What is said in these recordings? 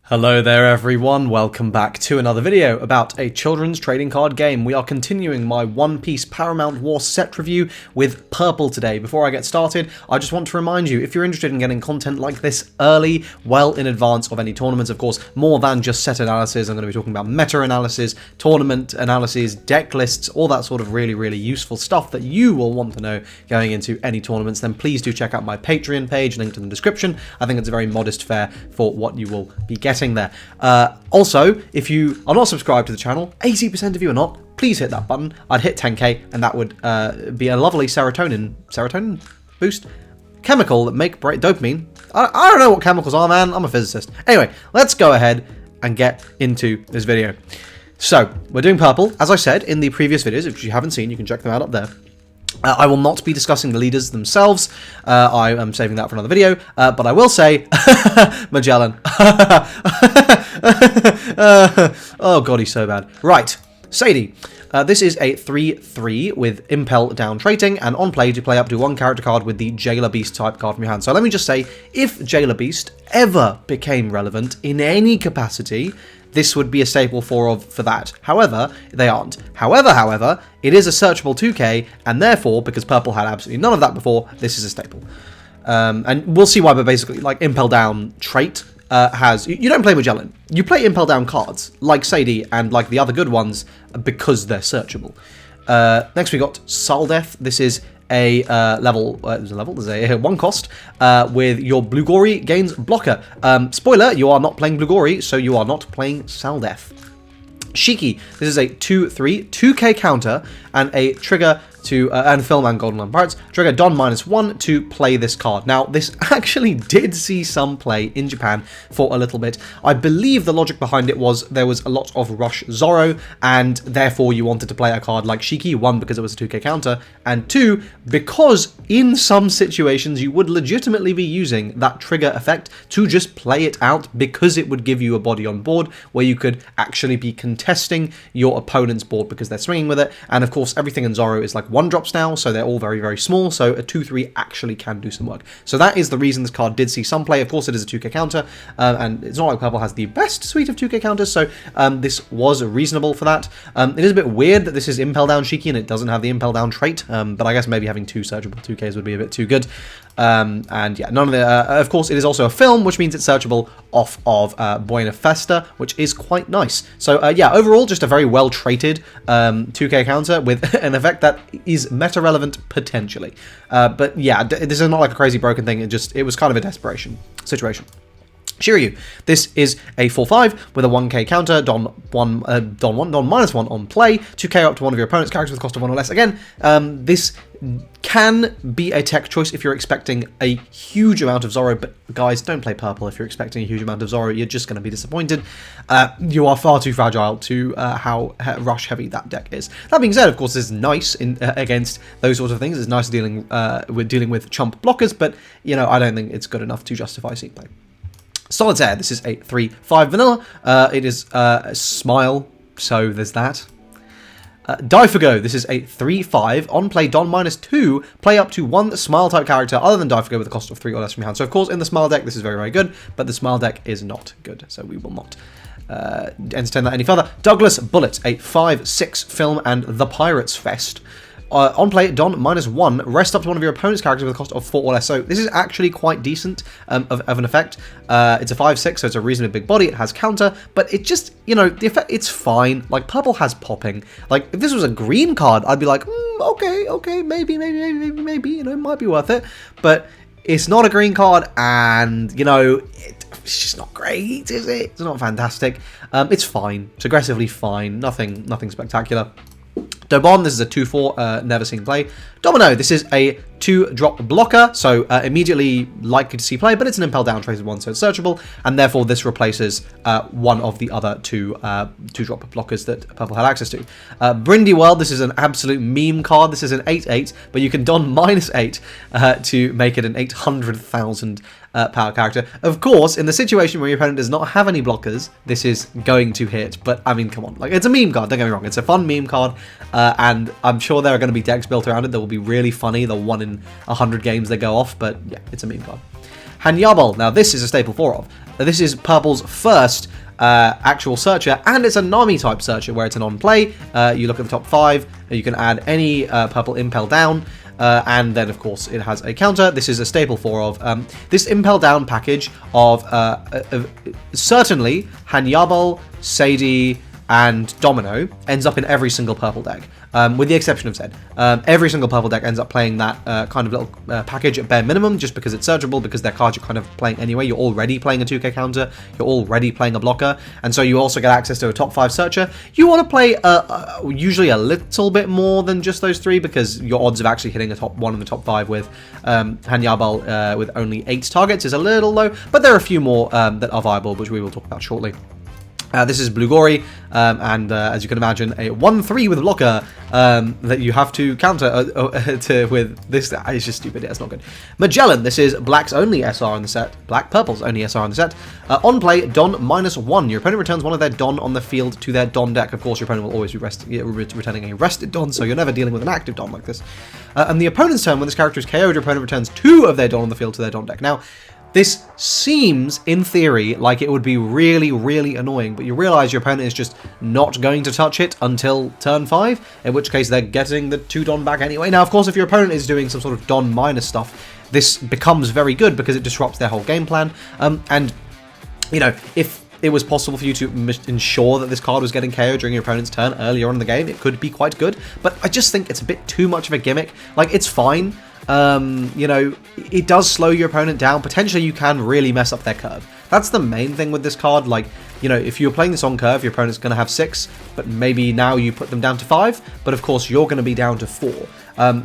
Hello there everyone, welcome back to another video about a children's trading card game. We are continuing my One Piece Paramount War set review with Purple today. Before I get started, I just want to remind you, if you're interested in getting content like this early, well in advance of any tournaments, of course, more than just set analysis, I'm going to be talking about meta analysis, tournament analysis, deck lists, all that sort of really useful stuff that you will want to know going into any tournaments, then please do check out my Patreon page, linked in the description. I think it's a very modest fare for what you will be getting there. Also, if you are not subscribed to the channel, 80% of you are not, please hit that button. I'd hit 10k and that would be a lovely serotonin boost chemical that make dopamine. I don't know what chemicals are, man. I'm a physicist. Anyway, let's go ahead and get into this video. So, we're doing Purple. As I said in the previous videos, if you haven't seen, you can check them out up there. I will not be discussing the leaders themselves. I am saving that for another video. But I will say, Magellan. Oh god, he's so bad. Right, Sadie. This is a 3/3 with Impel down trading, and on play to play up to one character card with the Jailer Beast type card from your hand. So let me just say, if Jailer Beast ever became relevant in any capacity, this would be a staple for that. However, they aren't. However, it is a searchable 2k, and therefore, because Purple had absolutely none of that before, this is a staple. And we'll see why, but basically, like, Impel Down trait has... You don't play Magellan. You play Impel Down cards, like Sadie and like the other good ones, because they're searchable. Next we got Saldeth. This is a there's a one cost with your Blugori gains blocker. Spoiler, you are not playing Blugori, so you are not playing Saldeth. Shiki, this is a 2/3, 2k counter, and a trigger to, and Film and Golden Line Pirates, trigger Don -1 to play this card. Now, this actually did see some play in Japan for a little bit. I believe the logic behind it was there was a lot of Rush Zoro, and therefore you wanted to play a card like Shiki, 1, because it was a 2k counter, and 2, because in some situations you would legitimately be using that trigger effect to just play it out, because it would give you a body on board where you could actually be contesting your opponent's board because they're swinging with it. And of course, everything in Zoro is like 1-drops now, so they're all very small, so a 2/3 actually can do some work. So that is the reason this card did see some play. Of course, it is a 2k counter, and it's not like Purple has the best suite of 2k counters, so this was reasonable for that. It is a bit weird that this is Impel Down Shiki and it doesn't have the Impel Down trait, but I guess maybe having 2 searchable 2ks would be a bit too good. And yeah, none of the... of course, it is also a film, which means it's searchable off of Buena Festa, which is quite nice. So yeah, overall, just a very well-traded 2k counter with an effect that is meta-relevant potentially. But yeah, this is not like a crazy broken thing. It was kind of a desperation situation. Shiryu, this is a 4/5 with a 1k counter, Don -1 on play, to KO up to one of your opponent's characters with a cost of 1 or less. Again, this can be a tech choice if you're expecting a huge amount of Zoro, but guys, don't play Purple if you're expecting a huge amount of Zoro. You're just going to be disappointed. You are far too fragile to how rush heavy that deck is. That being said, of course, this is nice against those sorts of things. It's nice dealing with chump blockers, but you know, I don't think it's good enough to justify seat play. Solitaire, this is a 3/5 vanilla. It is Smile, so there's that. Daifugo, this is a 3/5. On play, Don -2. Play up to 1 Smile type character other than Daifugo with a cost of 3 or less from your hand. So of course, in the Smile deck, this is very good, but the Smile deck is not good, so we will not entertain that any further. Douglas Bullet, a 5/6 film and The Pirates Fest. On play, Don -1, rest up to one of your opponent's characters with a cost of 4 or less. So this is actually quite decent of an effect. It's a 5/6, so it's a reasonably big body. It has counter, but it just, you know, the effect, it's fine. Like, Purple has popping. Like, if this was a green card, I'd be like, okay, maybe, you know, it might be worth it. But it's not a green card, and, you know, it's just not great, is it? It's not fantastic. It's fine. It's aggressively fine. Nothing spectacular. Dobon, this is a 2/4, never seen play. Domino, this is a 2-drop blocker, so immediately likely to see play, but it's an Impel Down traded 1, so it's searchable, and therefore this replaces one of the other 2-drop blockers that Purple had access to. Brindy World, this is an absolute meme card. This is an 8/8, but you can don -8 to make it an 800,000 power character. Of course, in the situation where your opponent does not have any blockers, this is going to hit, but I mean, come on, like, it's a meme card, don't get me wrong, it's a fun meme card, and I'm sure there are going to be decks built around it that will be really funny, the 1 in 100 games they go off, but yeah, it's a meme card. Hanyabal, now this is a staple 4 of. this is purple's first actual searcher, and it's a Nami type searcher where it's an on-play. You look at the top 5, you can add any purple impel down, and then of course it has a counter. This is a staple this impel down package of certainly Hanyabal, Sadie, and Domino ends up in every single purple deck, with the exception of Zed. Every single purple deck ends up playing that kind of little package at bare minimum, just because it's searchable, because they're cards you're kind of playing anyway. You're already playing a 2k counter, you're already playing a blocker, and so you also get access to a top 5 searcher. You want to play usually a little bit more than just those 3, because your odds of actually hitting a top 1 in the top 5 with Hanyabal with only 8 targets is a little low, but there are a few more that are viable, which we will talk about shortly. This is Blue Gory, and as you can imagine, a 1/3 with a blocker that you have to counter with this. It's just stupid. It's not good. Magellan. This is Black's only SR on the set. Purple's only SR on the set. On play, Don -1. Your opponent returns one of their Don on the field to their Don deck. Of course, your opponent will always be returning a rested Don, so you're never dealing with an active Don like this. And the opponent's turn, when this character is KO'd, your opponent returns 2 of their Don on the field to their Don deck. Now, this seems, in theory, like it would be really, really annoying, but you realize your opponent is just not going to touch it until turn 5, in which case they're getting the 2 Don back anyway. Now, of course, if your opponent is doing some sort of Don minus stuff, this becomes very good because it disrupts their whole game plan. And, you know, if it was possible for you to ensure that this card was getting KO during your opponent's turn earlier on in the game, it could be quite good, but I just think it's a bit too much of a gimmick. Like, it's fine. You know, it does slow your opponent down. Potentially you can really mess up their curve. That's the main thing with this card. Like, you know, if you're playing this on curve, your opponent's going to have 6, but maybe now you put them down to 5, but of course you're going to be down to 4.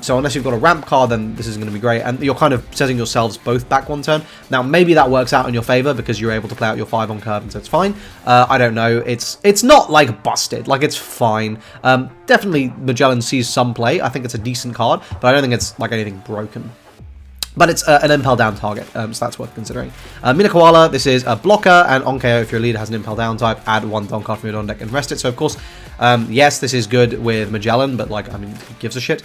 So unless you've got a ramp card, then this is going to be great, and you're kind of setting yourselves both back 1 turn. Now, maybe that works out in your favor because you're able to play out your 5 on curve, and so it's fine. I don't know. It's not, like, busted. Like, it's fine. Definitely Magellan sees some play. I think it's a decent card, but I don't think it's, like, anything broken. But it's an impel down target, so that's worth considering. Mina Koala, this is a blocker, and on KO, if your leader has an impel down type, add 1 Don card from your Don deck and rest it. So, of course, yes, this is good with Magellan, but, like, I mean, who gives a shit?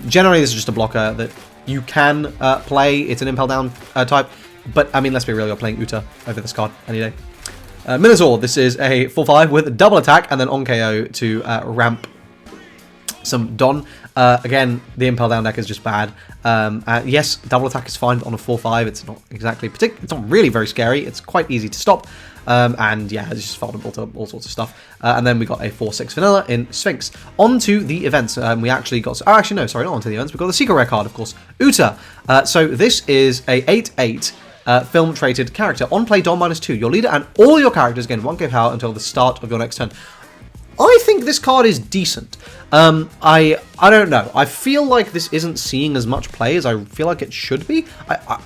Generally, this is just a blocker that you can play. It's an impel down type, but, I mean, let's be real, you're playing Uta over this card any day. Minotaur, this is a 4/5 with double attack, and then on KO to ramp some Don. Again, the impel down deck is just bad. Yes, double attack is fine on a 4/5. It's not exactly it's not really very scary. It's quite easy to stop. And yeah, it's just vulnerable to all sorts of stuff. And then we got a 4/6 vanilla in Sphinx. On to the events. We actually got... Oh, actually, no, sorry, not onto the events. We've got the secret rare card, of course. Uta. So this is a 8/8 film traded character. On play, Don -2. Your leader and all your characters gain 1k power until the start of your next turn. I think this card is decent. I don't know. I feel like this isn't seeing as much play as I feel like it should be.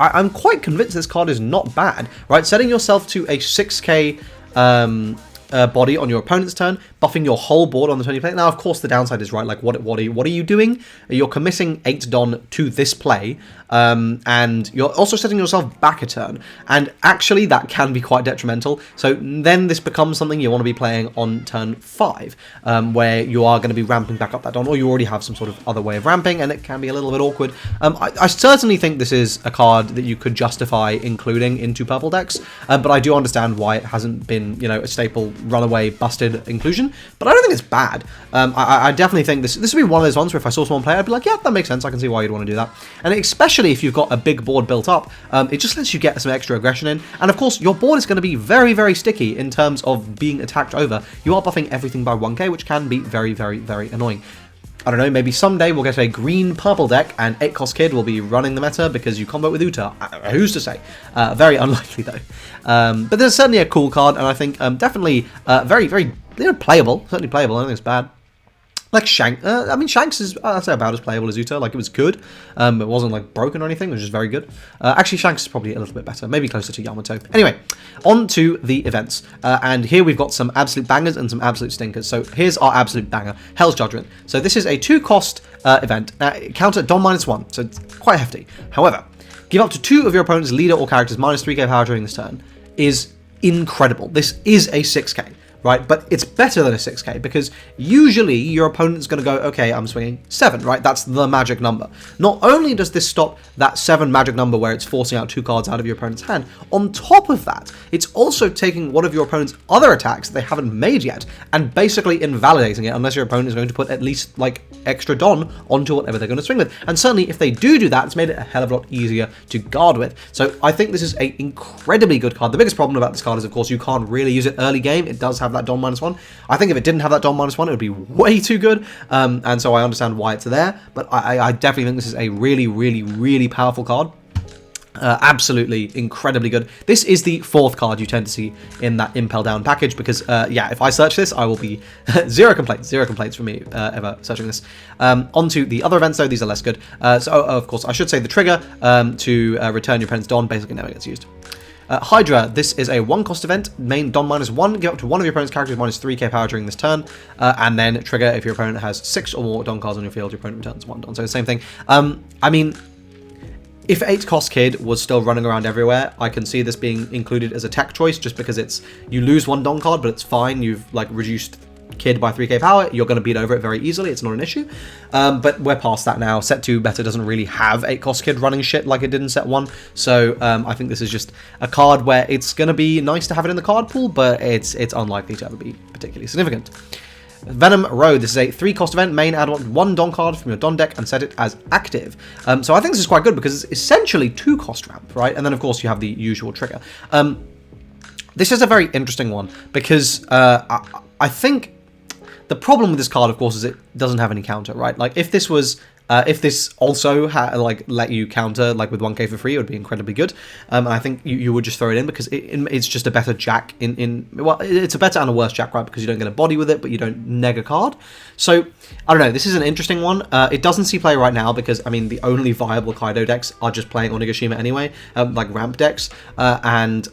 I'm quite convinced this card is not bad, right? Setting yourself to a 6k body on your opponent's turn, buffing your whole board on the turn you play. Now, of course, the downside is, right, like, what are you doing? You're committing 8 Don to this play, and you're also setting yourself back a turn, and actually that can be quite detrimental. So then this becomes something you want to be playing on turn 5, where you are going to be ramping back up that Don, or you already have some sort of other way of ramping, and it can be a little bit awkward. I certainly think this is a card that you could justify including into purple decks, but I do understand why it hasn't been, you know, a staple runaway busted inclusion, but I don't think it's bad. I definitely think this would be one of those ones where if I saw someone play, I'd be like, yeah, that makes sense, I can see why you'd want to do that. And especially if you've got a big board built up, it just lets you get some extra aggression in, and of course your board is going to be very, very sticky in terms of being attacked over. You are buffing everything by 1k, which can be very, very, very annoying. I don't know, maybe someday we'll get a green-purple deck and 8-cost Kid will be running the meta because you combo with Uta. Who's to say? Very unlikely, though. But there's certainly a cool card, and I think definitely very, very playable. Certainly playable, I don't think it's bad. Like Shanks, I mean, Shanks is, I'd say, about as playable as Uta. Like, it was good. It wasn't, like, broken or anything. It was just very good. Actually, Shanks is probably a little bit better. Maybe closer to Yamato. Anyway, on to the events. And here we've got some absolute bangers and some absolute stinkers. So here's our absolute banger. Hell's Judgment. So this is a 2-cost event. Counter Don -1. So it's quite hefty. However, give up to 2 of your opponent's leader or characters -3k power during this turn is incredible. This is a 6k. right? But it's better than a 6k because usually your opponent's going to go, okay, I'm swinging 7, right? That's the magic number. Not only does this stop that 7 magic number where it's forcing out 2 cards out of your opponent's hand, on top of that, it's also taking one of your opponent's other attacks that they haven't made yet and basically invalidating it unless your opponent is going to put at least like extra Don onto whatever they're going to swing with. And certainly if they do that, it's made it a hell of a lot easier to guard with. So I think this is an incredibly good card. The biggest problem about this card is, of course, you can't really use it early game. It does have that Don -1. I think if it didn't have that Don -1, it would be way too good. And so I understand why it's there. But I definitely think this is a really, really, really powerful card. Absolutely incredibly good. This is the 4th card you tend to see in that Impel Down package because, yeah, if I search this, I will be zero complaints for me ever searching this. Onto the other events, though, these are less good. Of course, I should say the trigger to return your opponent's Don basically never gets used. Hydra, this is a 1-cost event, main Don -1, give up to one of your opponent's characters -3k power during this turn, and then trigger if your opponent has 6 or more Don cards on your field, your opponent returns 1 Don. So the same thing. I mean, if 8-cost Kid was still running around everywhere, I can see this being included as a tech choice just because it's, you lose 1 Don card, but it's fine, you've like reduced Kid by 3k power, you're going to beat over it very easily, it's not an issue. But we're past that now. Set 2 meta doesn't really have 8-cost Kid running shit like it did in set 1, so I think this is just a card where it's going to be nice to have it in the card pool, but it's unlikely to ever be particularly significant. Venom Road, this is a 3-cost event, main add 1 Don card from your Don deck and set it as active. So I think this is quite good because it's essentially 2-cost ramp, right? And then of course you have the usual trigger. This is a very interesting one because I think the problem with this card, of course, is it doesn't have any counter, right? Like if this was if this also let you counter like with 1k for free, it would be incredibly good. And I think you would just throw it in because it's just a better Jack well, it's a better and a worse Jack, right? Because you don't get a body with it, but you don't neg a card. So I don't know. This is an interesting one. It doesn't see play right now because I mean the only viable Kaido decks are just playing Onigashima anyway, like ramp decks, and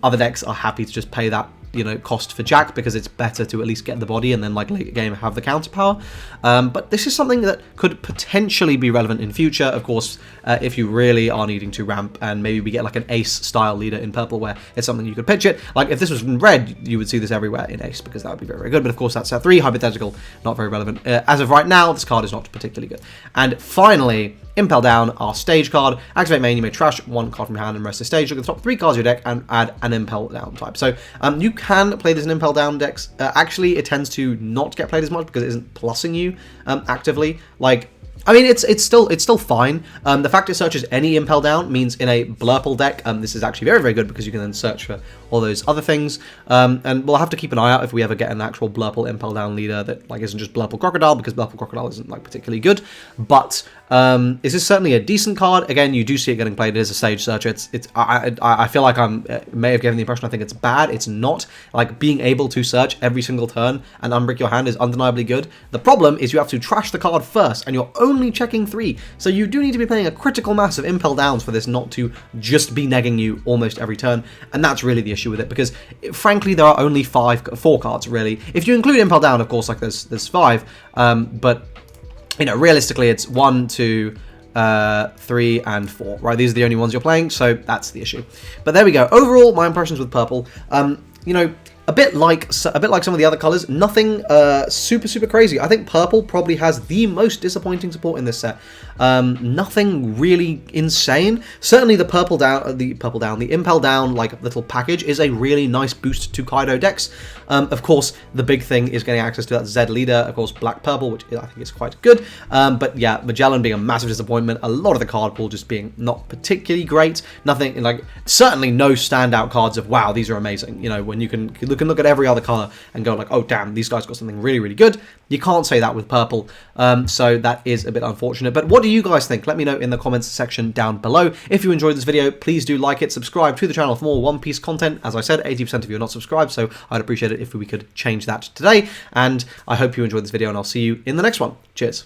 other decks are happy to just pay that, you know, cost for Jack because it's better to at least get the body and then like late game have the counter power. But this is something that could potentially be relevant in future, of course, if you really are needing to ramp and maybe we get like an Ace style leader in purple where it's something you could pitch it. Like if this was in red, you would see this everywhere in Ace because that would be very, very good. But of course that's set 3, hypothetical, not very relevant. As of right now, this card is not particularly good. And finally, Impel Down, our stage card. Activate main, you may trash 1 card from your hand and rest the stage. Look at the top 3 cards of your deck and add an Impel Down type. So you can play this in Impel Down decks. Actually, it tends to not get played as much because it isn't plussing you actively. Like, I mean, it's still fine. The fact it searches any Impel Down means in a Blurple deck, this is actually very, very good because you can then search for all those other things. And we'll have to keep an eye out if we ever get an actual Blurple Impel Down leader that like isn't just Blurple Crocodile, because Blurple Crocodile isn't like particularly good. But this is certainly a decent card. Again, you do see it getting played as a stage searcher. I feel like may have given the impression I think it's bad. It's not. Like being able to search every single turn and unbrick your hand is undeniably good. The problem is you have to trash the card first, and you're only checking 3. So you do need to be playing a critical mass of Impel Downs for this not to just be negging you almost every turn, and that's really the issue with it because frankly there are only 4 cards really. If you include Impel Down, of course, like there's 5, but you know, realistically it's 1, 2, 3 and 4, right? These are the only ones you're playing, so that's the issue. But there we go. Overall, my impressions with purple, you know, a bit like some of the other colors, nothing super crazy. I think purple probably has the most disappointing support in this set. Nothing really insane. Certainly the the Impel Down like little package is a really nice boost to Kaido decks. Of course, the big thing is getting access to that Z leader, of course, black purple, which I think is quite good. But yeah, Magellan being a massive disappointment. A lot of the card pool just being not particularly great. Nothing like, certainly no standout cards of wow, these are amazing. You know, when you can look at every other color and go like, oh damn, these guys got something really good. You can't say that with purple, so that is a bit unfortunate. But what do you guys think? Let me know in the comments section down below. If you enjoyed this video, please do like it, subscribe to the channel for more One Piece content. As I said, 80% of you are not subscribed, so I'd appreciate it if we could change that today. And I hope you enjoyed this video, and I'll see you in the next one. Cheers.